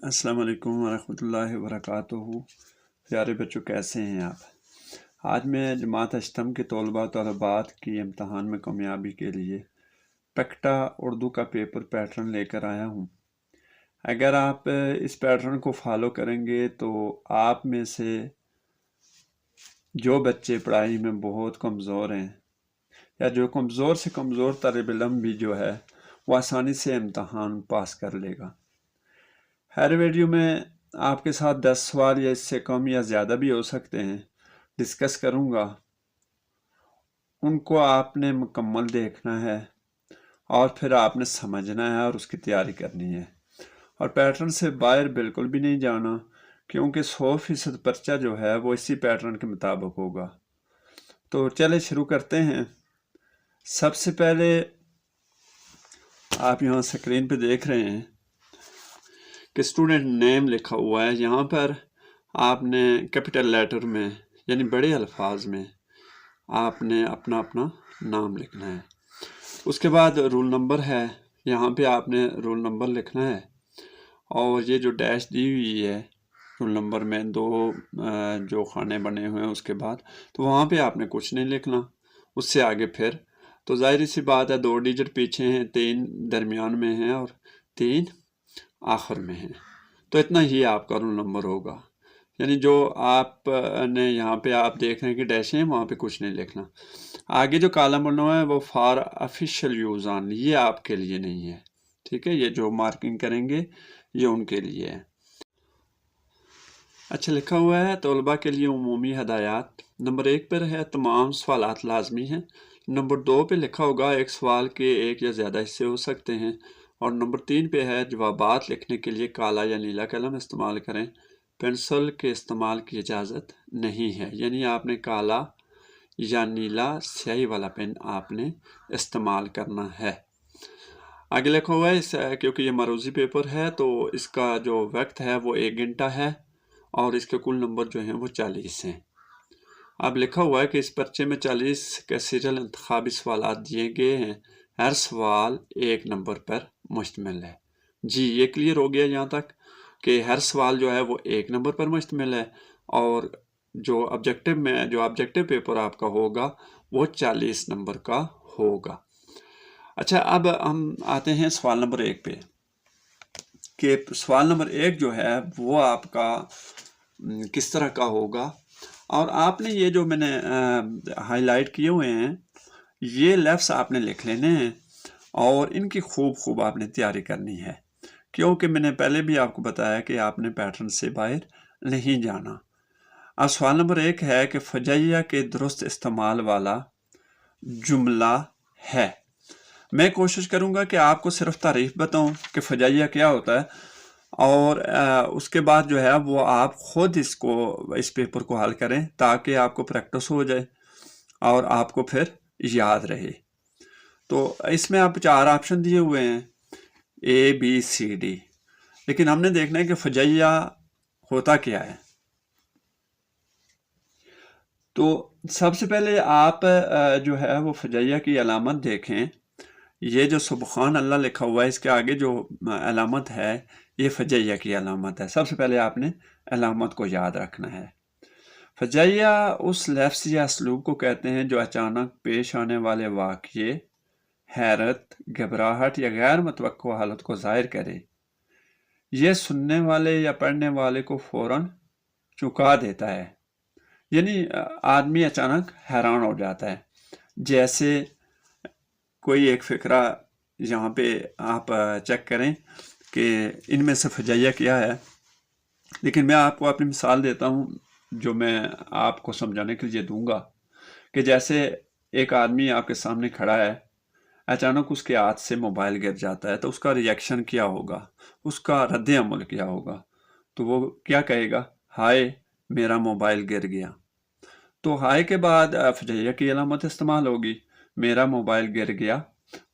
السلام علیکم ورحمۃ اللہ وبرکاتہ۔ پیارے بچوں، کیسے ہیں آپ؟ آج میں جماعت اشتم کے طلباء طالبات کی امتحان میں کامیابی کے لیے پیکٹا اردو کا پیپر پیٹرن لے کر آیا ہوں۔ اگر آپ اس پیٹرن کو فالو کریں گے تو آپ میں سے جو بچے پڑھائی میں بہت کمزور ہیں یا جو کمزور سے کمزور طالب علم بھی جو ہے وہ آسانی سے امتحان پاس کر لے گا۔ ہر ویڈیو میں آپ کے ساتھ 10 سوال یا اس سے کم یا زیادہ بھی ہو سکتے ہیں ڈسکس کروں گا۔ ان کو آپ نے مکمل دیکھنا ہے اور پھر آپ نے سمجھنا ہے اور اس کی تیاری کرنی ہے، اور پیٹرن سے باہر بالکل بھی نہیں جانا، کیونکہ 100% پرچہ جو ہے وہ اسی پیٹرن کے مطابق ہوگا۔ تو چلے شروع کرتے ہیں۔ سب سے پہلے آپ یہاں سکرین پہ دیکھ رہے ہیں کہ اسٹوڈنٹ نیم لکھا ہوا ہے۔ یہاں پر آپ نے کیپٹل لیٹر میں یعنی بڑے الفاظ میں آپ نے اپنا نام لکھنا ہے۔ اس کے بعد رول نمبر ہے، یہاں پہ آپ نے رول نمبر لکھنا ہے، اور یہ جو ڈیش دی ہوئی ہے رول نمبر میں 2 جو خانے بنے ہوئے ہیں اس کے بعد، تو وہاں پہ آپ نے کچھ نہیں لکھنا۔ اس سے آگے پھر تو ظاہری سی بات ہے 2 ڈیجٹ پیچھے ہیں، 3 درمیان میں ہیں اور 3 آخر میں ہیں، تو اتنا ہی آپ کا رول نمبر ہوگا۔ یعنی جو آپ نے یہاں پہ آپ دیکھ رہے ہیں کہ ڈیش ہیں، وہاں پہ کچھ نہیں لکھنا۔ آگے جو کالم بنا ہوا ہے وہ فار آفیشیل یوز آن، یہ آپ کے لیے نہیں ہے، ٹھیک ہے؟ یہ جو مارکنگ کریں گے یہ ان کے لیے ہے۔ اچھا، لکھا ہوا ہے طلباء کے لیے عمومی ہدایات۔ نمبر 1 پر ہے تمام سوالات لازمی ہیں۔ نمبر 2 پہ لکھا ہوگا ایک سوال کے ایک یا زیادہ حصے ہو سکتے ہیں۔ اور نمبر 3 پہ ہے جوابات لکھنے کے لیے کالا یا نیلا قلم استعمال کریں، پینسل کے استعمال کی اجازت نہیں ہے۔ یعنی آپ نے کالا یا نیلا سیاہی والا پین آپ نے استعمال کرنا ہے۔ آگے لکھا ہوا ہے کیونکہ یہ معروضی پیپر ہے تو اس کا جو وقت ہے وہ 1 گھنٹہ ہے، اور اس کے کل نمبر جو ہیں وہ 40 ہیں۔ اب لکھا ہوا ہے کہ اس پرچے میں 40 کے سیریل انتخابی سوالات دیے گئے ہیں، ہر سوال 1 نمبر پر مشتمل ہے۔ جی، یہ کلیئر ہو گیا یہاں تک کہ ہر سوال جو ہے وہ 1 نمبر پر مشتمل ہے، اور جو آبجیکٹو پیپر آپ کا ہوگا وہ 40 نمبر کا ہوگا۔ اچھا، اب ہم آتے ہیں سوال نمبر 1 پہ، کہ سوال نمبر 1 جو ہے وہ آپ کا کس طرح کا ہوگا۔ اور آپ نے یہ جو میں نے ہائی لائٹ کیے ہوئے ہیں یہ لفظ آپ نے لکھ لینے ہیں، اور ان کی خوب آپ نے تیاری کرنی ہے، کیونکہ میں نے پہلے بھی آپ کو بتایا کہ آپ نے پیٹرن سے باہر نہیں جانا۔ اب سوال نمبر 1 ہے کہ فجائیہ کے درست استعمال والا جملہ ہے۔ میں کوشش کروں گا کہ آپ کو صرف تعریف بتاؤں کہ فجائیہ کیا ہوتا ہے، اور اس کے بعد جو ہے وہ آپ خود اس پیپر کو حل کریں تاکہ آپ کو پریکٹس ہو جائے اور آپ کو پھر یاد رہے۔ تو اس میں آپ 4 آپشن دیے ہوئے ہیں، ABCD، لیکن ہم نے دیکھنا ہے کہ فجائیہ ہوتا کیا ہے۔ تو سب سے پہلے آپ جو ہے وہ فجائیہ کی علامت دیکھیں۔ یہ جو سبحان اللہ لکھا ہوا ہے اس کے آگے جو علامت ہے یہ فجائیہ کی علامت ہے۔ سب سے پہلے آپ نے علامت کو یاد رکھنا ہے۔ فجائیہ اس لفظ یا اسلوب کو کہتے ہیں جو اچانک پیش آنے والے واقعے، حیرت، گھبراہٹ یا غیر متوقع حالت کو ظاہر کرے۔ یہ سننے والے یا پڑھنے والے کو فوراً چونکا دیتا ہے، یعنی آدمی اچانک حیران ہو جاتا ہے۔ جیسے کوئی ایک فقرہ یہاں پہ آپ چیک کریں کہ ان میں سے فجائیہ کیا ہے، لیکن میں آپ کو اپنی مثال دیتا ہوں جو میں آپ کو سمجھانے کے لیے دوں گا، کہ جیسے ایک آدمی آپ کے سامنے کھڑا ہے، اچانک اس کے ہاتھ سے موبائل گر جاتا ہے، تو اس کا ریئیکشن کیا ہوگا، اس کا رد عمل کیا ہوگا؟ تو وہ کیا کہے گا؟ ہائے میرا موبائل گر گیا۔ تو ہائے کے بعد فجائیہ کی علامت استعمال ہوگی، میرا موبائل گر گیا،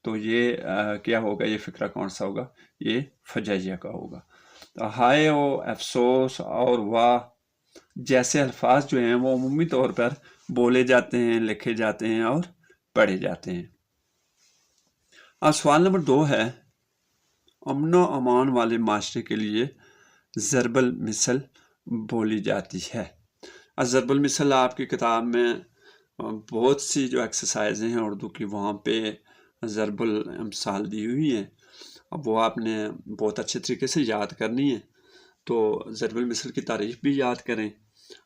تو یہ کیا ہوگا؟ یہ فقرہ کون سا ہوگا؟ یہ فجائیہ کا ہوگا۔ تو ہائے و افسوس اور واہ جیسے الفاظ جو ہیں وہ عمومی طور پر بولے جاتے ہیں، لکھے جاتے ہیں اور پڑھے جاتے ہیں۔ اب سوال نمبر 2 ہے امن و امان والے معاشرے کے لیے ضرب المثل بولی جاتی ہے۔ ضرب المثل آپ کی کتاب میں بہت سی جو ایکسرسائزیں ہیں اردو کی وہاں پہ ضرب الامثال دی ہوئی ہیں، اب وہ آپ نے بہت اچھے طریقے سے یاد کرنی ہے۔ تو ضرب المثل کی تعریف بھی یاد کریں،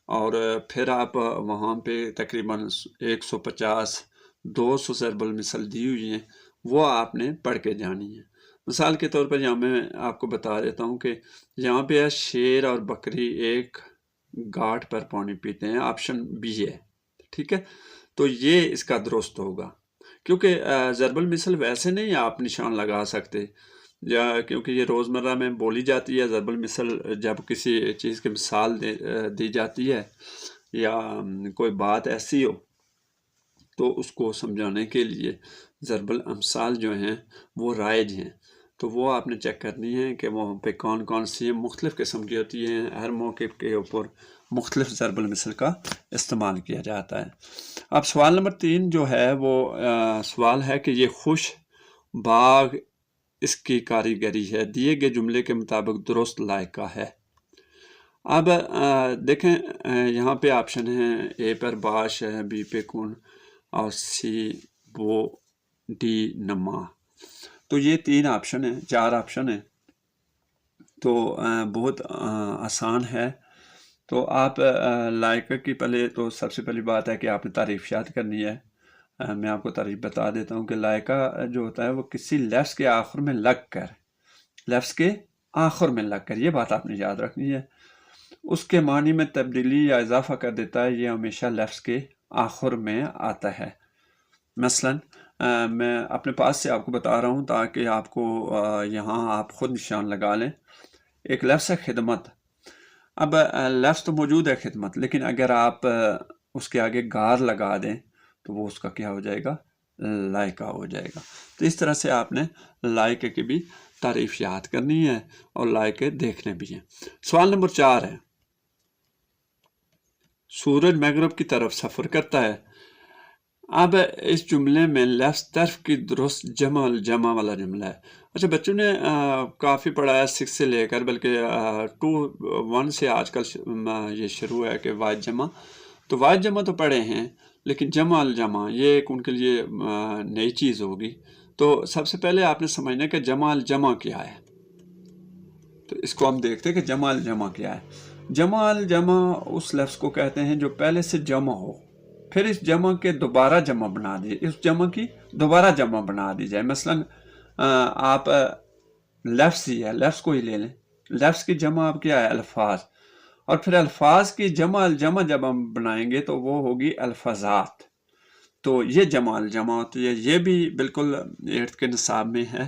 اور پھر آپ وہاں پہ تقریباً 150-200 ضرب المثل دی ہوئی ہیں، وہ آپ نے پڑھ کے جانی ہے۔ مثال کے طور پر یہاں میں آپ کو بتا دیتا ہوں کہ یہاں پہ ہے شیر اور بکری ایک گھاٹ پر پانی پیتے ہیں، آپشن بی ہے، ٹھیک ہے۔ تو یہ اس کا درست ہوگا، کیونکہ ضرب المثل ویسے نہیں آپ نشان لگا سکتے، یا کیونکہ یہ روزمرہ میں بولی جاتی ہے۔ ضرب المثل جب کسی چیز کی مثال دی جاتی ہے یا کوئی بات ایسی ہو تو اس کو سمجھانے کے لیے ضرب الامثال جو ہیں وہ رائج ہیں، تو وہ آپ نے چیک کرنی ہے کہ وہاں پہ کون کون سی مختلف قسم کی ہوتی ہیں، ہر موقع کے اوپر مختلف ضرب المثل کا استعمال کیا جاتا ہے۔ اب سوال نمبر 3 جو ہے وہ سوال ہے کہ یہ خوش باغ اس کی کاریگری ہے، دیے گئے جملے کے مطابق درست لائقہ ہے۔ اب دیکھیں یہاں پہ آپشن ہیں، اے پر باش ہے، بی پہ کن، اور سی وہ، ڈی نما۔ تو یہ 3 آپشن ہیں، 4 آپشن ہیں، تو بہت آسان ہے۔ تو آپ لائقہ کی پہلے تو سب سے پہلی بات ہے کہ آپ نے تعریف یاد کرنی ہے۔ میں آپ کو تعریف بتا دیتا ہوں کہ لائقہ جو ہوتا ہے وہ کسی لفظ کے آخر میں لگ کر، لفظ کے آخر میں لگ کر، یہ بات آپ نے یاد رکھنی ہے، اس کے معنی میں تبدیلی یا اضافہ کر دیتا ہے، یہ ہمیشہ لفظ کے آخر میں آتا ہے۔ مثلا میں اپنے پاس سے آپ کو بتا رہا ہوں تاکہ آپ کو یہاں آپ خود نشان لگا لیں۔ ایک لفظ ہے خدمت، اب لفظ تو موجود ہے خدمت، لیکن اگر آپ اس کے آگے گار لگا دیں تو وہ اس کا کیا ہو جائے گا؟ لائقہ ہو جائے گا۔ تو اس طرح سے آپ نے لائقے کی بھی تعریف یاد کرنی ہے اور لائقے دیکھنے بھی ہیں۔ سوال نمبر 4 ہے، سورج مغرب کی طرف سفر کرتا ہے۔ اب اس جملے میں لفظ طرف کی درست جمع الجمع والا جملہ ہے۔ اچھا بچوں نے کافی پڑھا ہے 6 سے لے کر، بلکہ 1 سے آج کل یہ شروع ہے کہ واحد جمع، تو واحد جمع تو پڑھے ہیں، لیکن جمع الجمع یہ ایک ان کے لیے نئی چیز ہوگی۔ تو سب سے پہلے آپ نے سمجھنا کہ جمع الجمع کیا ہے، تو اس کو ہم دیکھتے ہیں کہ جمع الجمع کیا ہے۔ جمع الجمع اس لفظ کو کہتے ہیں جو پہلے سے جمع ہو، پھر اس جمع کے دوبارہ جمع بنا دی، اس جمع کی دوبارہ جمع بنا دی جائے۔ مثلا آپ لفظ ہی ہے، لفظ کو ہی لے لیں، لفظ کی جمع آپ کیا ہے؟ الفاظ، اور پھر الفاظ کی جمع الجمع جب ہم بنائیں گے تو وہ ہوگی الفاظات، تو یہ جمع الجمع ہوتی ہے۔ یہ بھی بالکل 8 کے نصاب میں ہے،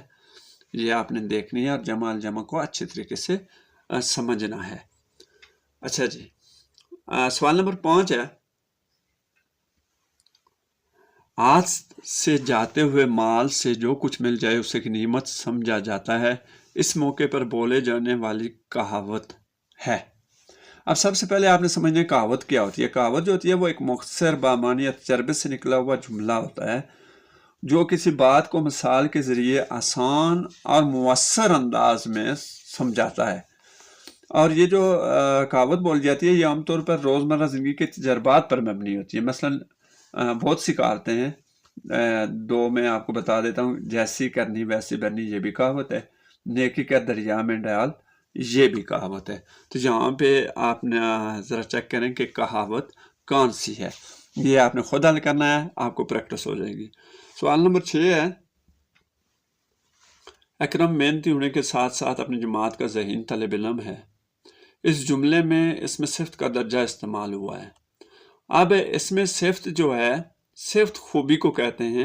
یہ آپ نے دیکھنی ہے اور جمع الجمع کو اچھے طریقے سے سمجھنا ہے۔ اچھا جی، سوال نمبر 5 ہے، ہاتھ سے جاتے ہوئے مال سے جو کچھ مل جائے اسے غنیمت سمجھا جاتا ہے، اس موقع پر بولے جانے والی کہاوت ہے۔ اب سب سے پہلے آپ نے سمجھنا ہے کہاوت کیا ہوتی ہے۔ کہاوت جو ہوتی ہے وہ ایک مختصر بامعنی تجربے سے نکلا ہوا جملہ ہوتا ہے جو کسی بات کو مثال کے ذریعے آسان اور مؤثر انداز میں سمجھاتا ہے، اور یہ جو کہاوت بول جاتی ہے یہ عام طور پر روزمرہ زندگی کے تجربات پر مبنی ہوتی ہے۔ مثلا بہت سی کہاوتیں ہیں، 2 میں آپ کو بتا دیتا ہوں، جیسی کرنی ویسی بننی، یہ بھی کہاوت ہے، نیکی کا دریا میں ڈال، یہ بھی کہاوت ہے۔ تو یہاں پہ آپ نے ذرا چیک کریں کہ کہاوت کون سی ہے، یہ آپ نے خود حل کرنا ہے، آپ کو پریکٹس ہو جائے گی۔ سوال نمبر 6 ہے، اکرم محنتی ہونے کے ساتھ ساتھ اپنی جماعت کا ذہین طالب علم ہے۔ اس جملے میں اس میں صفت کا درجہ استعمال ہوا ہے۔ اب اس میں صفت جو ہے، صفت خوبی کو کہتے ہیں،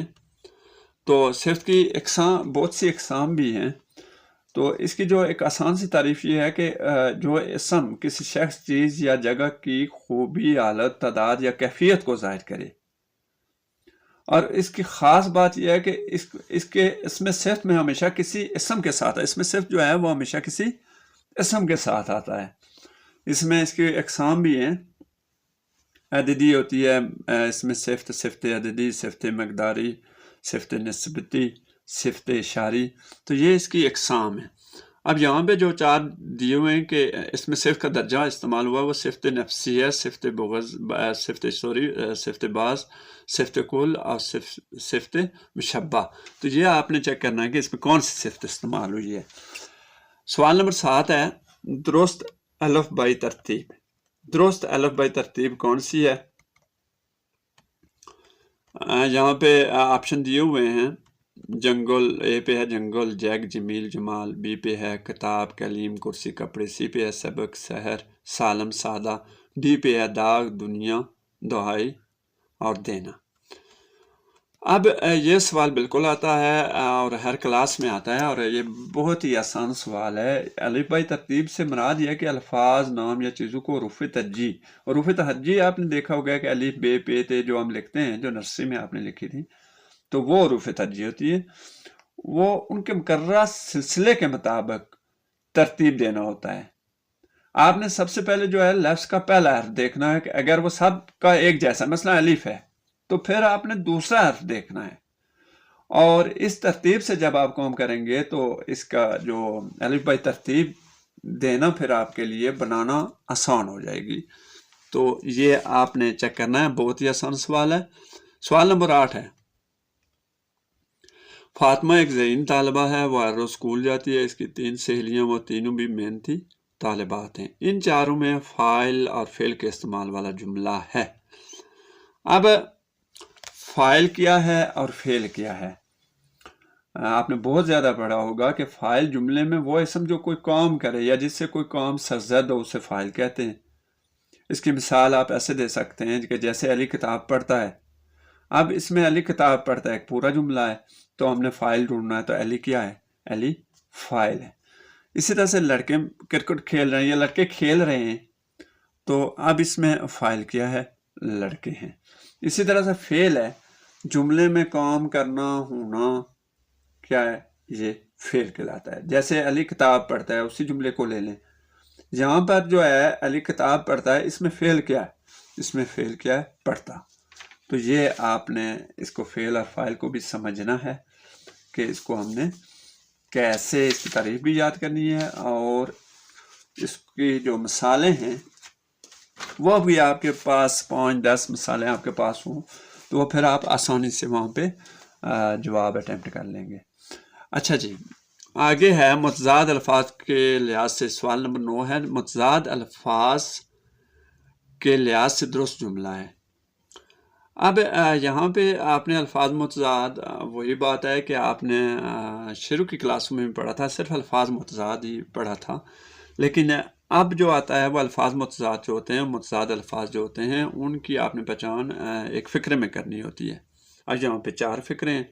تو صفت کی اقسام، بہت سی اقسام بھی ہیں، تو اس کی جو ایک آسان سی تعریف یہ ہے کہ جو اسم کسی شخص، چیز یا جگہ کی خوبی، حالت، تعداد یا کیفیت کو ظاہر کرے، اور اس کی خاص بات یہ ہے کہ اس میں صفت میں ہمیشہ کسی اسم کے ساتھ ہے، اس میں صفت جو ہے وہ ہمیشہ کسی اسم کے ساتھ آتا ہے۔ اس میں اس کی اقسام بھی ہیں، عددی ہوتی ہے اس میں صفت، صفت عددی، صفت مقداری، صفت نسبتی، صفت اشاری، تو یہ اس کی اقسام ہے۔ اب یہاں پہ جو 4 دیے ہوئے ہیں کہ اس میں صفت کا درجہ استعمال ہوا وہ صفت نفسی ہے، صفت بغض، صفت باز، صفت کل اور صفت مشبہ. تو یہ آپ نے چیک کرنا ہے کہ اس میں کون سی صفت استعمال ہوئی ہے. سوال نمبر 7 ہے درست الف بائی ترتیب. درست الف بائی ترتیب کون سی ہے؟ یہاں پہ آپشن دیے ہوئے ہیں. جنگل، اے پہ ہے جنگل، جیگ، جمیل، جمال. بی پہ ہے کتاب، کلیم، کرسی، کپڑے. سی پہ ہے سبق، سحر، سالم، سادہ. ڈی پہ ہے داغ، دنیا، دہائی اور دینا. اب یہ سوال بالکل آتا ہے اور ہر کلاس میں آتا ہے اور یہ بہت ہی آسان سوال ہے. الف بائی ترتیب سے مراد یہ کہ الفاظ، نام یا چیزوں کو حروف ترجیح. حروف ترجیح آپ نے دیکھا ہوگا کہ الف، بے، پے، تے جو ہم لکھتے ہیں، جو نرسری میں آپ نے لکھی تھی، تو وہ حروف ترجیح ہوتی ہے. وہ ان کے مقررہ سلسلے کے مطابق ترتیب دینا ہوتا ہے. آپ نے سب سے پہلے جو ہے لفظ کا پہلا حرف دیکھنا ہے کہ اگر وہ سب کا ایک جیسا، مثلا الف ہے، تو پھر آپ نے دوسرا حرف دیکھنا ہے. اور اس ترتیب سے جب آپ کام کریں گے تو اس کا جو الف بائی ترتیب دینا پھر آپ کے لیے بنانا آسان ہو جائے گی. تو یہ آپ نے چیک کرنا ہے، بہت ہی آسان سوال ہے. سوال نمبر 8 ہے فاطمہ ایک ذہین طالبہ ہے، وہ ہر روز اسکول جاتی ہے. اس کی 3 سہیلیاں، وہ تینوں بھی محنتی طالبات ہیں. ان چاروں میں فاعل اور فعل کے استعمال والا جملہ ہے. اب فاعل کیا ہے اور فعل کیا ہے؟ آپ نے بہت زیادہ پڑھا ہوگا کہ فاعل جملے میں وہ اسم جو کوئی کام کرے یا جس سے کوئی کام سرزد ہو اسے فاعل کہتے ہیں. اس کی مثال آپ ایسے دے سکتے ہیں کہ جیسے علی کتاب پڑھتا ہے. اب اس میں علی کتاب پڑھتا ہے ایک پورا جملہ ہے، تو ہم نے فاعل ڈھونڈنا ہے، تو علی کیا ہے؟ علی فاعل ہے. اسی طرح سے لڑکے کرکٹ کھیل رہے ہیں یا لڑکے کھیل رہے ہیں، تو اب اس میں فاعل کیا ہے؟ لڑکے ہیں. اسی طرح سے فعل ہے، جملے میں کام کرنا، ہونا، کیا ہے؟ یہ فعل کہلاتا ہے. جیسے علی کتاب پڑھتا ہے، اسی جملے کو لے لیں. یہاں پر جو ہے علی کتاب پڑھتا ہے، اس میں فعل کیا ہے؟ اس میں فعل کیا ہے؟ پڑھتا. تو یہ آپ نے اس کو فعل اور فاعل کو بھی سمجھنا ہے کہ اس کو ہم نے کیسے اس کی تعریف بھی یاد کرنی ہے اور اس کی جو مثالیں ہیں وہ بھی آپ کے پاس 5-10 مثالیں آپ کے پاس ہوں تو وہ پھر آپ آسانی سے وہاں پہ جواب اٹیمپٹ کر لیں گے. اچھا جی، آگے ہے متضاد الفاظ کے لحاظ سے. سوال نمبر 9 ہے متضاد الفاظ کے لحاظ سے درست جملہ ہے. اب یہاں پہ آپ نے الفاظ متضاد، وہی بات ہے کہ آپ نے شروع کی کلاسوں میں بھی پڑھا تھا، صرف الفاظ متضاد ہی پڑھا تھا. لیکن اب جو آتا ہے وہ الفاظ متضاد جو ہوتے ہیں، متضاد الفاظ جو ہوتے ہیں، ان کی آپ نے پہچان ایک فقرے میں کرنی ہوتی ہے. اور یہاں پہ 4 فقرے ہیں.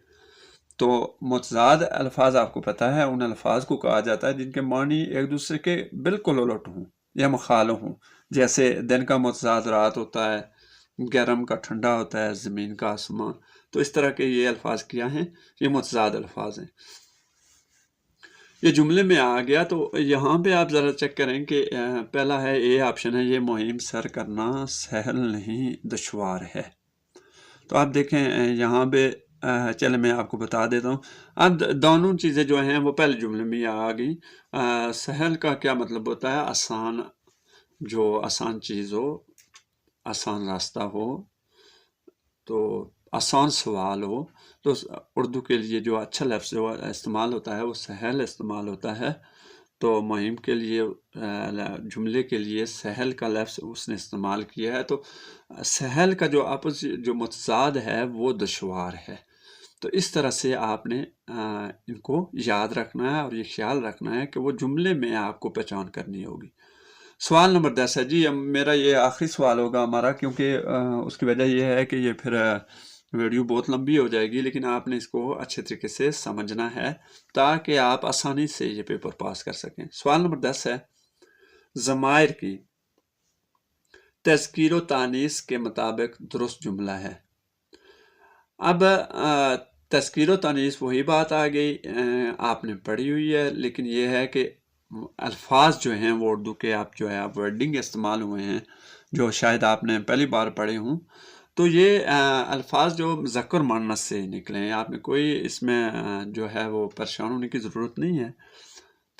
تو متضاد الفاظ آپ کو پتہ ہے ان الفاظ کو کہا جاتا ہے جن کے معنی ایک دوسرے کے بالکل الٹ ہوں یا مخالف ہوں. جیسے دن کا متضاد رات ہوتا ہے، گرم کا ٹھنڈا ہوتا ہے، زمین کا آسمان. تو اس طرح کے یہ الفاظ کیا ہیں؟ یہ متضاد الفاظ ہیں. یہ جملے میں آ گیا تو یہاں پہ آپ ذرا چیک کریں کہ پہلا ہے اے آپشن ہے، یہ مہم سر کرنا سہل نہیں دشوار ہے. تو آپ دیکھیں یہاں پہ چلے میں آپ کو بتا دیتا ہوں. اب دونوں چیزیں جو ہیں وہ پہلے جملے میں آ گئی. سہل کا کیا مطلب ہوتا ہے؟ آسان، جو آسان چیز ہو، آسان راستہ ہو، تو آسان سوال ہو. تو اردو کے لیے جو اچھا لفظ جو استعمال ہوتا ہے وہ سہل استعمال ہوتا ہے. تو مہم کے لیے جملے کے لیے سہل کا لفظ اس نے استعمال کیا ہے. تو سہل کا جو اپوزٹ جو متضاد ہے وہ دشوار ہے. تو اس طرح سے آپ نے ان کو یاد رکھنا ہے اور یہ خیال رکھنا ہے کہ وہ جملے میں آپ کو پہچان کرنی ہوگی. سوال نمبر 10 ہے جی، میرا یہ آخری سوال ہوگا ہمارا، کیونکہ اس کی وجہ یہ ہے کہ یہ پھر ویڈیو بہت لمبی ہو جائے گی، لیکن آپ نے اس کو اچھے طریقے سے سمجھنا ہے تاکہ آپ آسانی سے یہ پیپر پاس کر سکیں. سوال نمبر 10 ہے ضمائر کی تذکیر و تانیث کے مطابق درست جملہ ہے. اب تذکیر و تانیث وہی بات آ گئی آپ نے پڑھی ہوئی ہے، لیکن یہ ہے کہ الفاظ جو ہیں وہ اردو کے آپ جو ہے ورڈنگ استعمال ہوئے ہیں جو شاید آپ نے پہلی بار پڑھے ہوں. تو یہ الفاظ جو مذکر مؤنث سے نکلے ہیں، آپ نے کوئی اس میں جو ہے وہ پریشان ہونے کی ضرورت نہیں ہے.